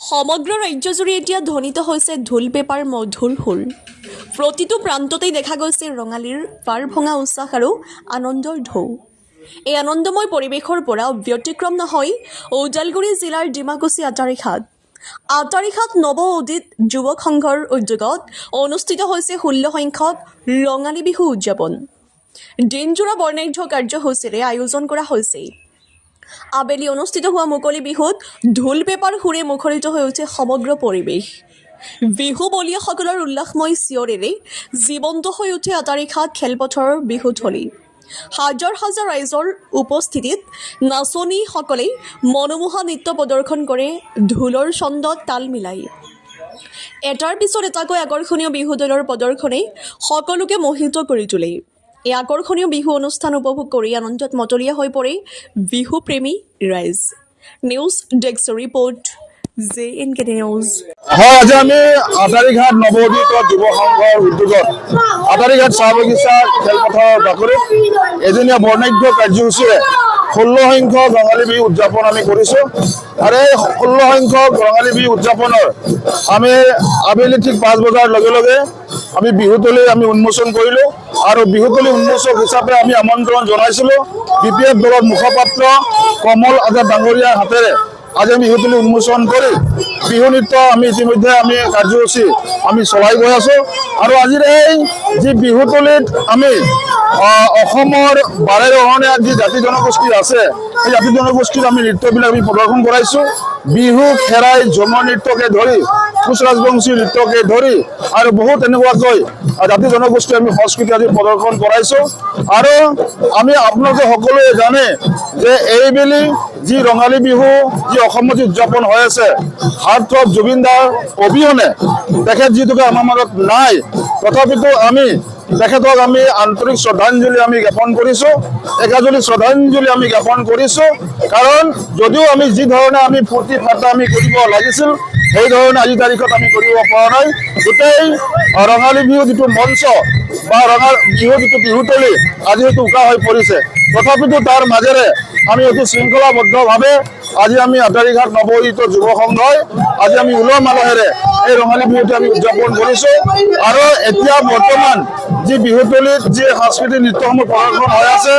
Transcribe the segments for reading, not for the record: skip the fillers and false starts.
সমগ্ৰ ৰাজ্যজুৰি এতিয়া ধ্বনিত হৈছে ঢোল পেপাৰ মধুৰ সুৰ। প্ৰতিটো প্ৰান্ততেই দেখা গৈছে ৰঙালীৰ পাৰ ভঙা উচ্ছাস আৰু আনন্দৰ ঢৌ। এই আনন্দময় পৰিৱেশৰ পৰা ব্যতিক্ৰম নহয় ওদালগুৰি জিলাৰ ডিমাকুছী আটাৰীঘাট নৱ উদিত যুৱক সংঘৰ উদ্যোগত অনুষ্ঠিত হৈছে 16 সংখ্যক ৰঙালী বিহু উদযাপন। দিনজোৰা বৰ্ণাঢ্য কাৰ্যসূচীৰে আয়োজন কৰা হৈছে। আবেলি অনুষ্ঠিত হোৱা মুকলি বিহুত ঢোল পেপাৰ সুৰে মুখৰিত হৈ উঠে সমগ্ৰ পৰিৱেশ। বিহু বলীয়াসকলৰ উল্লাসময় চিঞৰেৰে জীৱন্ত হৈ উঠে আটাৰীঘাট খেলপথাৰৰ বিহুথলী। হাজাৰ হাজাৰ ৰাইজৰ উপস্থিতিত নাচনীসকলে মনোমোহা নৃত্য প্ৰদৰ্শন কৰে ঢোলৰ ছন্দত তাল মিলাই। এটাৰ পিছত এটাকৈ আকৰ্ষণীয় বিহু দলৰ প্ৰদৰ্শনে সকলোকে মোহিত কৰি তোলে। এই আকৰ্ষণীয় বিহু অনুষ্ঠান উপভোগ কৰি আনন্দত মতলীয়া হৈ পৰে বিহু প্ৰেমী ৰাইজ। News desk report JNK news. হয়, আজি আমি আটাৰীঘাট নৱোদিত যুৱ সংঘৰ উদ্যোগত আটাৰীঘাট চাহ বাগিচা খেলপথাৰৰ বাকৰিত এদিনীয়া বৰ্ণাঢ্য কাৰ্যসূচীৰে 16 সংখ্যক ৰঙালী বিহু উদযাপন আমি কৰিছোঁ। আৰু এই 16 সংখ্যক ৰঙালী বিহু উদযাপনৰ আমি আবেলি ঠিক 5 বজাৰ লগে লগে আমি বিহুতলী আমি উন্মোচন কৰিলোঁ। আৰু বিহুতলী উন্মোচক হিচাপে আমি আমন্ত্ৰণ জনাইছিলোঁ BPF দলৰ মুখপাত্ৰ কমল আজাদ ডাঙৰীয়াৰ হাতেৰে। আজি আমি বিহুতলী উন্মোচন কৰি বিহু নৃত্য আমি ইতিমধ্যে আমি কাৰ্যসূচী আমি চলাই গৈ আছোঁ। আৰু আজিৰ এই যি বিহুতলীত আমি অসমৰ 12 যি জাতি জনগোষ্ঠী আছে সেই জাতি জনগোষ্ঠীৰ আমি নৃত্যবিলাক আমি প্ৰদৰ্শন কৰাইছোঁ। বিহু, খেৰাই, ঝুমৰ নৃত্যকে ধৰি কোচ ৰাজবংশী নৃত্যকে ধৰি আৰু বহুত এনেকুৱাকৈ জাতি জনগোষ্ঠী আমি সংস্কৃতি আজি প্ৰদৰ্শন কৰাইছোঁ। আৰু আমি আপোনালোকে সকলোৱে জানে যে এইবেলি যি ৰঙালী বিহু যি অসমত উদযাপন হৈ আছে, হাৰ্টথ্ৰব জুবিন দাৰ অবিহনে তেখেত যিটোকে আমাৰ মাজত নাই, তথাপিতো আমি তেখেতক আমি আন্তৰিক শ্ৰদ্ধাঞ্জলি আমি জ্ঞাপন কৰিছোঁ, একাজলি শ্ৰদ্ধাঞ্জলি আমি জ্ঞাপন কৰিছোঁ। কাৰণ যদিও আমি যি ধৰণে আমি ফূৰ্তি ফাৰ্তা আমি কৰিব লাগিছিল সেই ধৰণে আজিৰ তাৰিখত আমি কৰিব পৰা নাই। গোটেই ৰঙালী বিহু যিটো মঞ্চ বা ৰঙালী বিহু যিটো বিহুতলী আজি হয়তো উকা হৈ পৰিছে, তথাপিতো তাৰ মাজেৰে আমি অতি শৃংখলাবদ্ধভাৱে আজি আমি আটাৰীঘাট নৱোদিত যুৱ সংঘই আজি আমি উলহ মালহেৰে এই ৰঙালী বিহুটো আমি উদযাপন কৰিছোঁ। আৰু এতিয়া বৰ্তমান যি বিহুতলীত যি সাংস্কৃতিক নৃত্যসমূহ প্ৰদৰ্শন হৈ আছে,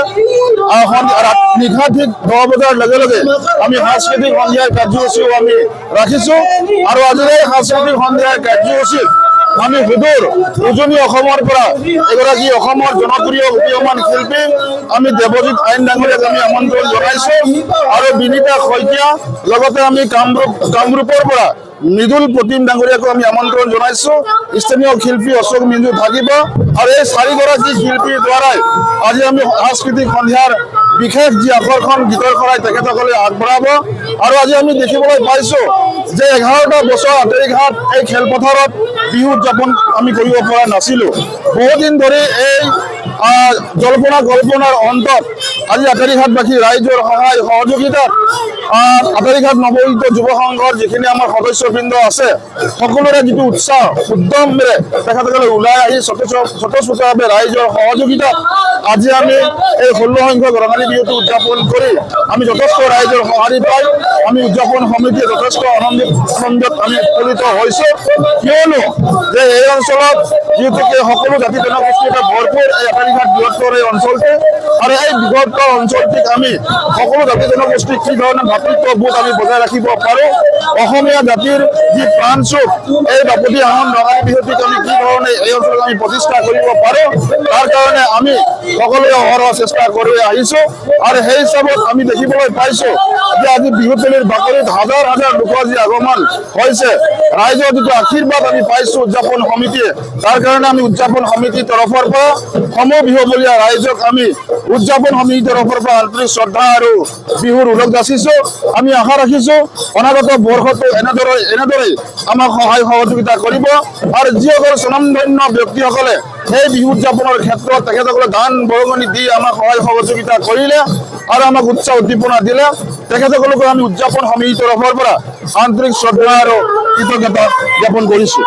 নিশা ঠিক 10 বজাৰ লগে লগে আমি সাংস্কৃতিক সন্ধিয়াৰ কাৰ্যসূচীও আমি ৰাখিছোঁ। আৰু আজিৰ এই সাংস্কৃতিক সন্ধিয়াৰ কাৰ্যসূচীত আমি সুদূৰ উজনি অসমৰ পৰা এগৰাকী অসমৰ জনপ্ৰিয় উদীয়মান শিল্পী আমি দেৱজিৎ আইন ডাঙৰীয়াক আমি আমন্ত্ৰণ জনাইছোঁ। আৰু বিনীতা শইকীয়া, লগতে আমি কামৰূপৰ পৰা মৃদুল প্ৰতিম ডাঙৰীয়াকো আমি আমন্ত্ৰণ জনাইছোঁ। স্থানীয় শিল্পী অশোক মিঞ্জু থাকিব। আৰু এই 4গৰাকী শিল্পীৰ দ্বাৰাই আজি আমি সাংস্কৃতিক সন্ধিয়াৰ বিশেষ যি আকৰ্ষণ গীতৰ শৰাই তেখেতসকলে আগবঢ়াব। আৰু আজি আমি দেখিবলৈ পাইছোঁ যে 11টা বছৰ আটাৰীঘাট এই খেলপথাৰত বিহু উদযাপন আমি কৰিব পৰা নাছিলোঁ। বহুদিন ধৰি এই কল্পনাৰ অন্তত আজি আটাৰীঘাটবাসী ৰাইজৰ সহায় সহযোগিতাত আটাৰীঘাট নৱোদিত যুৱ সংঘৰ যিখিনি আমাৰ সদস্যবৃন্দ আছে সকলোৰে যিটো উৎসাহ উদ্যমেৰে তেখেতসকলে ওলাই আহি স্বতঃস্ফূৰ্তভাৱে ৰাইজৰ সহযোগিতাত আজি আমি এই 16 সংখ্যক ৰঙালী বিহুটো উদযাপন কৰি আমি যথেষ্ট ৰাইজৰ সঁহাৰি পাই আমি উদযাপন সমিতিয়ে যথেষ্ট আনন্দত আমি উৎফুল্লিত হৈছোঁ। কিয়নো যে এই অঞ্চলত যিহেতুকে সকলো জাতি জনগোষ্ঠীৰে ভৰপূৰ এই আটাৰীঘাট বৃহত্তৰ এই অঞ্চলটো, আৰু এই বৃহত্তৰ অঞ্চলটিক আমি সকলো জাতি জনগোষ্ঠীক কি ধৰণে ভাতৃত্ববোধ আমি বজাই ৰাখিব পাৰোঁ, অসমীয়া জাতিৰ যি প্ৰাণস্বৰূপ এই বাপতি আহোন ৰঙালী বিহুটিক আমি কি ধৰণে এই অঞ্চলত আমি প্ৰতিষ্ঠা কৰিব পাৰোঁ তাৰ কাৰণে আমি সকলোৱে অহৰহ চেষ্টা কৰি আহিছোঁ। আৰু সেই হিচাপত আমি দেখিবলৈ পাইছোঁ যে আজি বিহুতলীৰ বাকৰিত হাজাৰ হাজাৰ লোকৰ যি আগমন হৈছে, ৰাইজৰ যিটো আশীৰ্বাদ আমি পাইছোঁ উদযাপন সমিতিয়ে, তাৰ কাৰণে আমি উদযাপন সমিতিৰ তৰফৰ পৰা সমূহ বিহুবলীয়া ৰাইজক আমি উদযাপন সমিতিৰ তৰফৰ পৰা আন্তৰিক শ্ৰদ্ধা আৰু বিহুৰ ওলগ যাচিছোঁ। আমি আশা ৰাখিছোঁ অনাগত বৰ্ষতো এনেদৰেই আমাক সহায় সহযোগিতা কৰিব। আৰু যিসকল স্বনামধন্য ব্যক্তিসকলে এই বিহু উদযাপনৰ ক্ষেত্ৰত তেখেতসকলে দান বৰঙণি দি আমাক সহায় সহযোগিতা কৰিলে আৰু আমাক উৎসাহ উদ্দীপনা দিলে, তেখেতসকলকো আমি উদযাপন সমিতিৰ তৰফৰ পৰা আন্তৰিক শ্ৰদ্ধা আৰু কৃতজ্ঞতা জ্ঞাপন কৰিছোঁ।